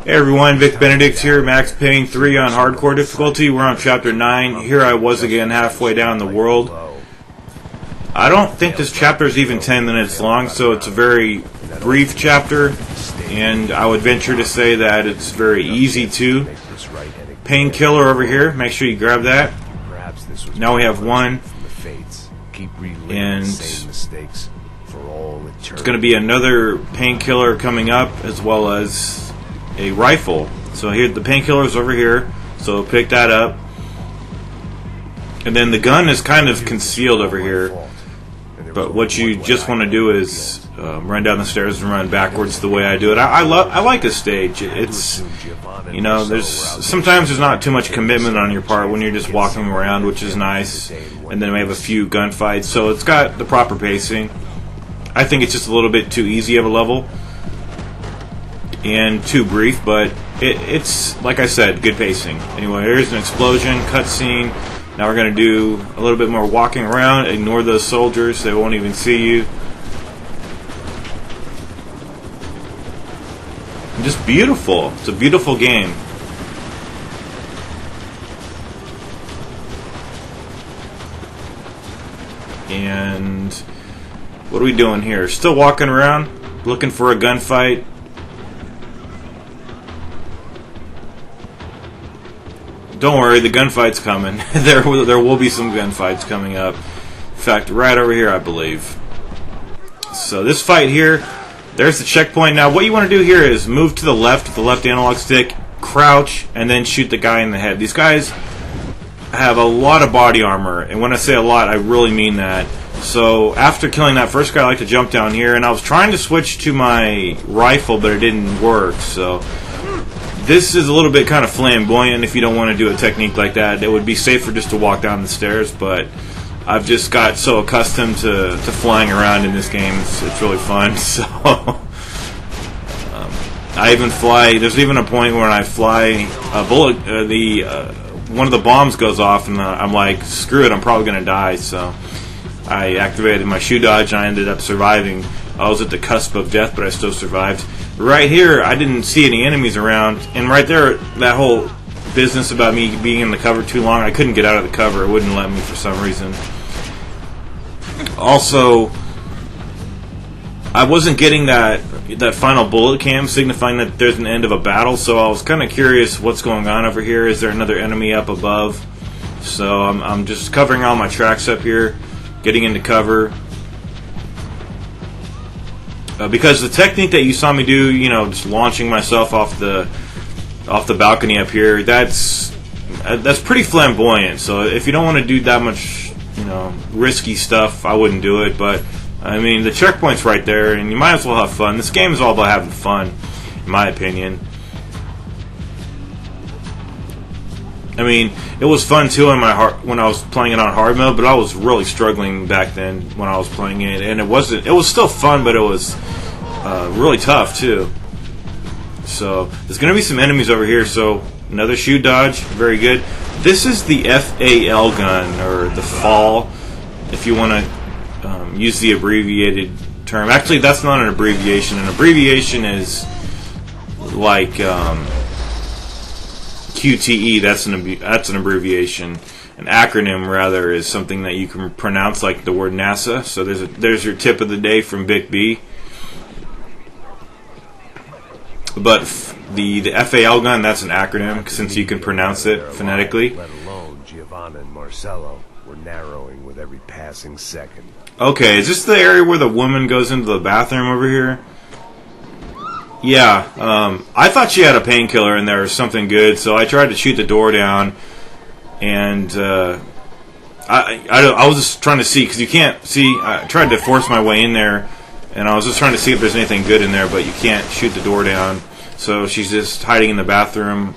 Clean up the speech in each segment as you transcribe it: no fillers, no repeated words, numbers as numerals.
Hey everyone, Vic Benedict here, Max Payne 3 on hardcore difficulty. We're on chapter 9. Here I was again, halfway down the world. I don't think this chapter is even 10 minutes long, so it's a very brief chapter, and I would venture to say that it's very easy too. Painkiller over here, make sure you grab that. Now we have one, and it's going to be another painkiller coming up, as well as a rifle. So here, the painkiller's over here, so pick that up. And then the gun is kind of concealed over here, but what you just want to do is run down the stairs and run backwards the way I do it. I like this stage. It's, you know, sometimes there's not too much commitment on your part when you're just walking around, which is nice. And then we have a few gunfights, so it's got the proper pacing. I think it's just a little bit too easy of a level and too brief, but it's, like I said, good pacing. Anyway, here's an explosion, cutscene. Now we're going to do a little bit more walking around. Ignore those soldiers, they won't even see you. Just beautiful. It's a beautiful game. And what are we doing here? Still walking around, looking for a gunfight. Don't worry, the gunfight's coming. there will be some gunfights coming up. In fact, right over here, I believe. So this fight here, there's the checkpoint. Now, what you want to do here is move to the left with the left analog stick, crouch, and then shoot the guy in the head. These guys have a lot of body armor, and when I say a lot, I really mean that. So after killing that first guy, I like to jump down here, and I was trying to switch to my rifle, but it didn't work. So this is a little bit kind of flamboyant. If you don't want to do a technique like that, it would be safer just to walk down the stairs, but I've just got so accustomed to flying around in this game. It's really fun. So I even fly. There's even a point where I fly a bullet. One of the bombs goes off, and I'm like, screw it, I'm probably going to die. So I activated my shoe dodge, and I ended up surviving. I was at the cusp of death, but I still survived. Right here, I didn't see any enemies around, and right there, that whole business about me being in the cover too long, I couldn't get out of the cover. It wouldn't let me for some reason. Also, I wasn't getting that final bullet cam signifying that there's an end of a battle, so I was kind of curious what's going on over here. Is there another enemy up above? So I'm just covering all my tracks up here, getting into cover. Because the technique that you saw me do, you know, just launching myself off the balcony up here, that's pretty flamboyant. So if you don't want to do that much, you know, risky stuff, I wouldn't do it. But I mean, the checkpoint's right there, and you might as well have fun. This game is all about having fun, in my opinion. I mean, it was fun too in my heart when I was playing it on hard mode, but I was really struggling back then when I was playing it, and it was still fun, but it was really tough too. So there's going to be some enemies over here. So another shoe dodge, very good. This is the FAL gun, or the FAL, if you want to use the abbreviated term. Actually, that's not an abbreviation. An abbreviation is like QTE. That's an abbreviation. An acronym, rather, is something that you can pronounce, like the word NASA. So there's your tip of the day from Vic B. But the FAL gun, that's an acronym, since you can pronounce it phonetically. Let alone Giovanna and Marcello were narrowing with every passing second. Okay, is this the area where the woman goes into the bathroom over here? Yeah, I thought she had a painkiller in there or something good, so I tried to shoot the door down, and I was just trying to see, because you can't see. I tried to force my way in there, and I was just trying to see if there's anything good in there, but you can't shoot the door down. So she's just hiding in the bathroom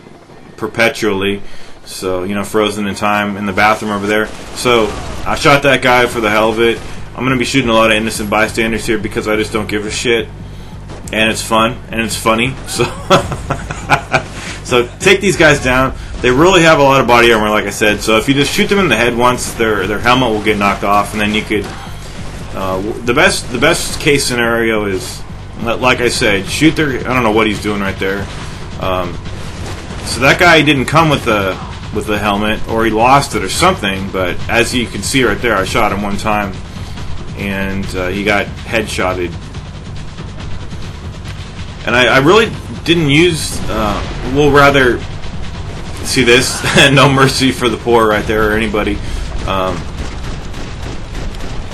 perpetually, so, you know, frozen in time in the bathroom over there. So I shot that guy for the hell of it. I'm going to be shooting a lot of innocent bystanders here because I just don't give a shit. And it's fun, and it's funny. So, so take these guys down. They really have a lot of body armor, like I said. So if you just shoot them in the head once, their helmet will get knocked off, and then you could. The best case scenario is, like I said, shoot their. I don't know what he's doing right there. So that guy didn't come with the helmet, or he lost it or something. But as you can see right there, I shot him one time, and he got headshotted. And I really didn't use. Well, rather, see this? No mercy for the poor right there, or anybody.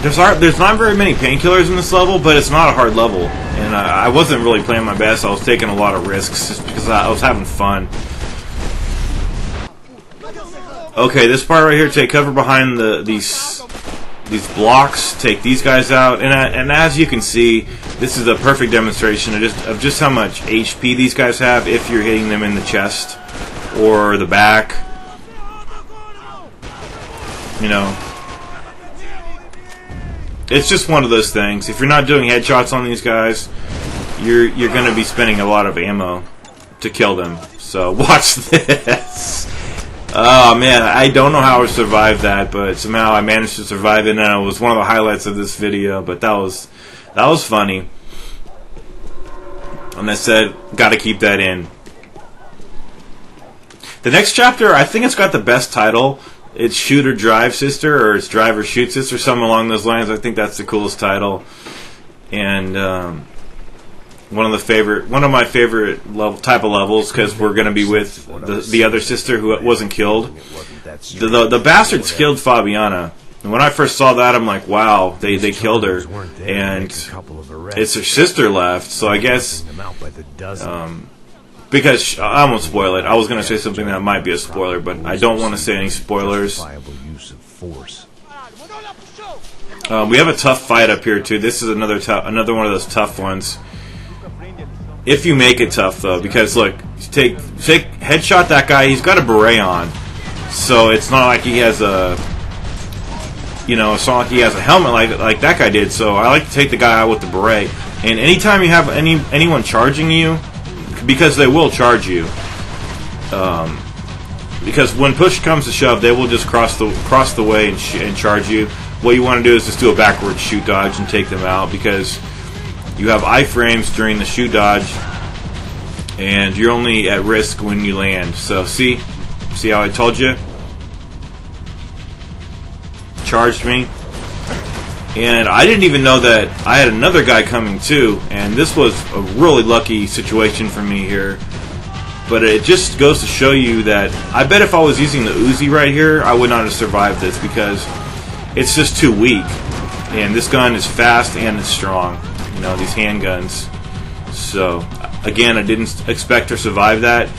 There's not very many painkillers in this level, but it's not a hard level. And I wasn't really playing my best. I was taking a lot of risks just because I was having fun. Okay, this part right here, take cover behind these blocks, take these guys out, and as you can see, this is a perfect demonstration of just how much HP these guys have if you're hitting them in the chest or the back. You know, it's just one of those things. If you're not doing headshots on these guys, you're going to be spending a lot of ammo to kill them. So watch this. Oh man, I don't know how I survived that, but somehow I managed to survive it, and it was one of the highlights of this video. But that was funny. And I said, got to keep that in. The next chapter, I think it's got the best title. It's Shoot or Drive Sister, or it's Drive or Shoot Sister, something along those lines. I think that's the coolest title. And one of my favorite type of levels, because we're going to be with the other sister who wasn't killed. The bastards killed Fabiana, and when I first saw that, I'm like, wow, they killed her, and it's her sister left. So I guess because I won't spoil it. I was going to say something that might be a spoiler, but I don't want to say any spoilers. We have a tough fight up here too. This is another one of those tough ones. If you make it tough, though, because look, take headshot that guy. He's got a beret on, so it's not like he has a, it's not like he has a helmet like that guy did. So I like to take the guy out with the beret. And anytime you have anyone charging you, because they will charge you, because when push comes to shove, they will just cross the way and charge you. What you want to do is just do a backward shoot dodge and take them out, because you have iframes during the shoot dodge, and you're only at risk when you land. So see how I told you? Charged me. And I didn't even know that I had another guy coming too, and this was a really lucky situation for me here. But it just goes to show you that I bet if I was using the Uzi right here, I would not have survived this, because it's just too weak. And this gun is fast and it's strong. These handguns. So again, I didn't expect to survive that.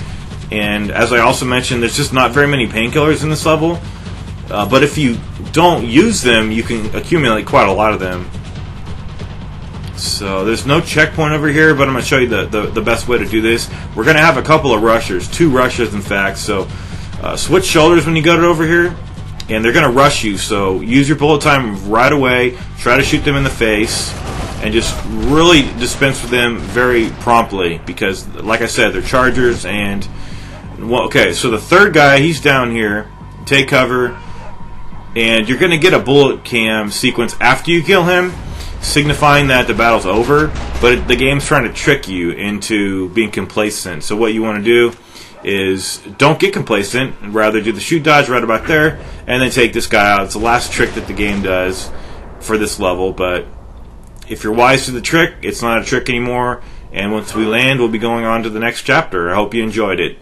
And as I also mentioned, there's just not very many painkillers in this level. But if you don't use them, you can accumulate quite a lot of them. So there's no checkpoint over here, but I'm going to show you the best way to do this. We're going to have a couple of rushers, 2 rushers in fact. So switch shoulders when you go over here, and they're going to rush you. So use your bullet time right away. Try to shoot them in the face, and just really dispense with them very promptly, because, like I said, they're chargers. And okay, so the third guy, he's down here. Take cover, and you're going to get a bullet cam sequence after you kill him, signifying that the battle's over. But the game's trying to trick you into being complacent. So what you want to do is don't get complacent, and rather do the shoot dodge right about there, and then take this guy out. It's the last trick that the game does for this level, but if you're wise to the trick, it's not a trick anymore. And once we land, we'll be going on to the next chapter. I hope you enjoyed it.